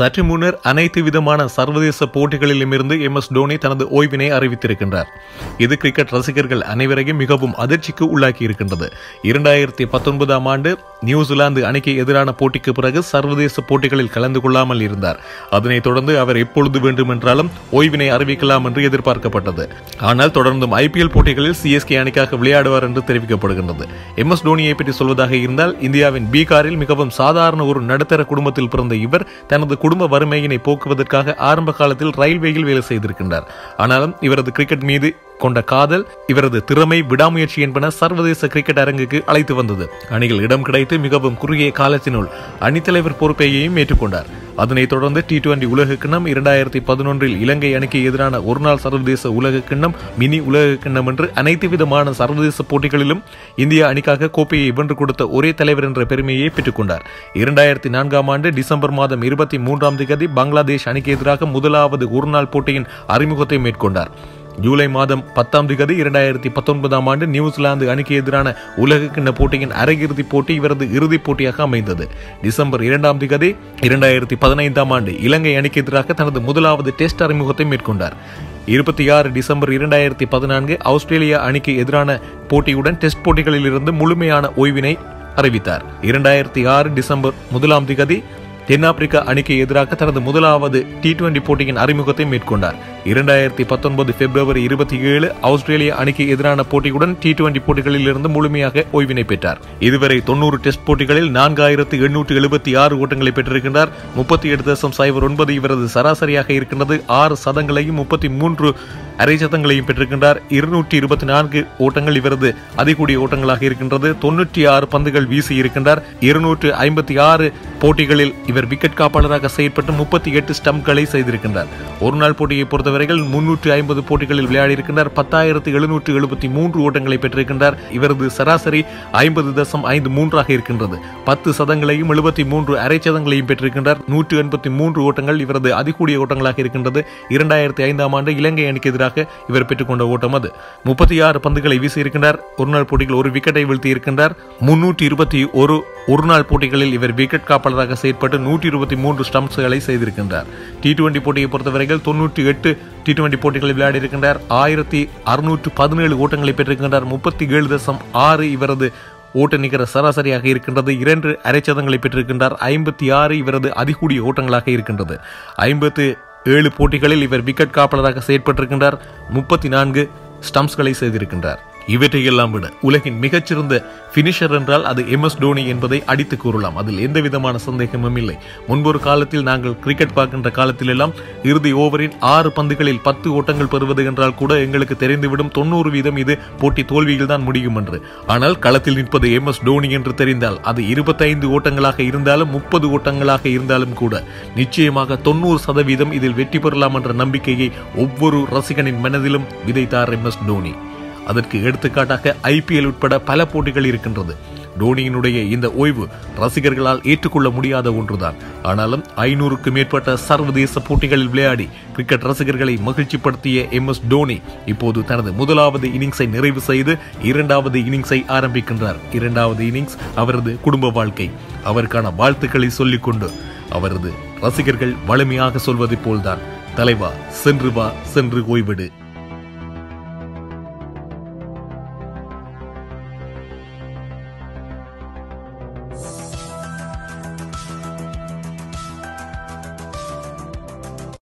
சற்று முன்னர் அனைத்து விதமான சர்வதேச போட்டிகளிலுமிருந்து MS டோனி தனது ஓய்வினை அறிவித்திருக்கின்றார். இது கிரிக்கெட் ரசிகர்கள் அனைவரையும் மிகவும் அதிர்ச்சிக்கு உள்ளாக்கி இருக்கின்றது. 2019ஆம் ஆண்டு நியூசிலாந்து அணிக்கு எதிரான போட்டிக்கு பிறகு சர்வதேச போட்டிகளில் கலந்து கொள்ளாமல் இருந்தார். அதனைத் தொடர்ந்து அவர் எப்பொழுது வேண்டுமென்றாலும் ஓய்வினை அறிவிக்கலாம் என்று எதிர்பார்க்கப்பட்டது. ஆனால் தொடர்ந்தும் IPL போட்டிகளில் CSK அணிக்காக விளையாடுவார் என்று தெரிவிக்கப்படுகின்றது. MS டோனியை பற்றி சொல்வதாக இருந்தால், இந்தியாவின் பீகாரில் மிகவும் சாதாரண ஒரு நடுத்தர குடும்பத்தில் பிறந்த இவர் தனது குடும்ப வறுமையினை போக்குவதற்காக ஆரம்ப காலத்தில் ரயில்வேயில் வேலை செய்திருக்கின்றார். ஆனாலும் இவரது கிரிக்கெட் மீது கொண்ட காதல், இவரது திறமை, விடாமுயற்சி என்பன சர்வதேச கிரிக்கெட் அரங்குக்கு அழைத்து வந்தது. அணியில் இடம் கிடைத்து மிகவும் குறுகிய காலத்தினுள் அணித்தலைவர் பொறுப்பையையும் ஏற்றுக்கொண்டார். அதனைத் தொடர்ந்து T20 உலகக்கிண்ணம், 2011இல் இலங்கை அணிக்கு எதிரான ஒருநாள் சர்வதேச உலகக்கிண்ணம், மினி உலகக்கிண்ணம் என்று அனைத்து விதமான சர்வதேச போட்டிகளிலும் இந்திய அணிக்காக கோப்பையை வென்று கொடுத்த ஒரே தலைவர் என்ற பெருமையை பெற்றுக்கொண்டார். 2004ஆம் ஆண்டு டிசம்பர் மாதம் 23ஆம் தேதி பங்களாதேஷ் அணிக்கு எதிராக முதலாவது ஒருநாள் போட்டியின் அறிமுகத்தை மேற்கொண்டார். ஜூலை மாதம் 10ஆம் தேதி 2019ஆம் ஆண்டு நியூசிலாந்து அணிக்கு எதிரான உலகக்கிண்ண போட்டியின் அரையிறுதிப் போட்டி இவரது இறுதிப் போட்டியாக அமைந்தது. டிசம்பர் 2ஆம் தேதி 2015ஆம் ஆண்டு இலங்கை அணிக்கு எதிராக தனது முதலாவது டெஸ்ட் அறிமுகத்தை மேற்கொண்டார். 26 டிசம்பர் 2014 ஆஸ்திரேலியா அணிக்கு எதிரான போட்டியுடன் டெஸ்ட் போட்டிகளில் இருந்து முழுமையான ஓய்வினை அறிவித்தார். 2006 டிசம்பர் 1ஆம் தேதி தென்னாப்பிரிக்கா அணிக்கு எதிராக தனது முதலாவது T20 போட்டியின் அறிமுகத்தை மேற்கொண்டார். 2019 பிப்ரவரி 27 ஆஸ்திரேலியா அணிக்கு எதிரான போட்டியுடன் T20 போட்டிகளில் இருந்து முழுமையாக ஓய்வினை பெற்றார். இதுவரை 90 டெஸ்ட் போட்டிகளில் 4876 ஓட்டங்களை பெற்றிருக்கின்றார். 38.09 இவரது சராசரியாக இருக்கின்றது. 6 சதங்களையும் 33 அரை சதங்களையும் பெற்றிருக்கின்றார். 224 ஓட்டங்கள் இவரது அதிகூடிய ஓட்டங்களாக இருக்கின்றது. 96 பந்துகள் வீசி இருக்கின்றார். 256 போட்டிகளில் இவர் விக்கெட் காப்பாளராக செயற்பட்டு 38 ஸ்டம்ப்களை செய்திருக்கின்றார். ஒருநாள் போட்டியை பொறுத்தவரையில் 350 போட்டிகளில் விளையாடி இருக்கின்றார். 10,773 ஓட்டங்களை பெற்றிருக்கின்றார். இவரது சராசரி 50.53 இருக்கின்றது. 10 சதங்களையும் 73 அரை சதங்களையும் பெற்றிருக்கின்றார். 183 ஓட்டங்கள் இவரது அதிகூடிய ஓட்டங்களாக இருக்கின்றது. 2005ஆம் ஆண்டு இலங்கை அணிக்கு எதிராக இவர் பெற்றுக்கொண்ட ஓட்டம் அது. 36 பந்துகளை வீசி இருக்கின்றார். ஒருநாள் போட்டியில் ஒரு விக்கெட்டை வீழ்த்தி இருக்கின்றார். 321 ஒருநாள் போட்டிகளில் இவர் விக்கெட் காப்பாளராக செயற்பட்டு 123 ஸ்டம்ப்ஸ்களை செய்திருக்கின்றார். T20 போட்டியை பொறுத்தவரையில் 98 T20 போட்டிகளில் விளையாடி இருக்கின்றார். 1617 ஓட்டங்களை பெற்றிருக்கின்றார். 37.6 இவரது ஓட்ட நிகர சராசரியாக இருக்கின்றது. 2 அரைச்சதங்களை பெற்றிருக்கின்றார். 56 இவரது அதிகூடிய ஓட்டங்களாக இருக்கின்றது. 57 போட்டிகளில் இவர் விக்கெட் காப்பாளராக செயற்பட்டிருக்கின்றார். 34 ஸ்டம்ப்ஸ்களை செய்திருக்கின்றார். இவற்றையெல்லாம் விட உலகின் மிகச்சிறந்த பினிஷர் என்றால் அது MS டோனி என்பதை அடித்து கூறலாம். அதில் எந்த விதமான சந்தேகமும் இல்லை. முன்பொரு காலத்தில் நாங்கள் கிரிக்கெட் பார்க்கின்ற காலத்தில் எல்லாம் இறுதி ஓவரின் 6 பந்துகளில் 10 ஓட்டங்கள் பெறுவது என்றால் கூட எங்களுக்கு தெரிந்துவிடும் 90% இது போட்டி தோல்வியில் தான் முடியும் என்று. ஆனால் களத்தில் நிற்பது MS டோனி என்று தெரிந்தால் அது 25 ஓட்டங்களாக இருந்தாலும் 30 ஓட்டங்களாக இருந்தாலும் கூட நிச்சயமாக 90% இதில் வெற்றி பெறலாம் என்ற நம்பிக்கையை ஒவ்வொரு ரசிகனின் மனதிலும் விதைத்தார் MS டோனி. அதற்கு எடுத்துக்காட்டாக IPL உட்பட பல போட்டிகள் இருக்கின்றது. டோனியினுடைய இந்த ஓய்வு ரசிகர்களால் ஏற்றுக்கொள்ள முடியாத ஒன்றுதான். ஆனாலும் 500க்கும் மேற்பட்ட சர்வதேச போட்டிகளில் விளையாடி கிரிக்கெட் ரசிகர்களை மகிழ்ச்சிப்படுத்திய MS டோனி இப்போது தனது முதலாவது இன்னிங்ஸை நிறைவு செய்து 2வது இன்னிங்ஸை ஆரம்பிக்கின்றார். 2வது இன்னிங்ஸ் அவரது குடும்ப வாழ்க்கை. அவருக்கான வாழ்த்துக்களை சொல்லிக்கொண்டு அவரது ரசிகர்கள் வலிமையாக சொல்வது போல்தான், தலைவா சென்று வா, சென்று ஓய்விடு.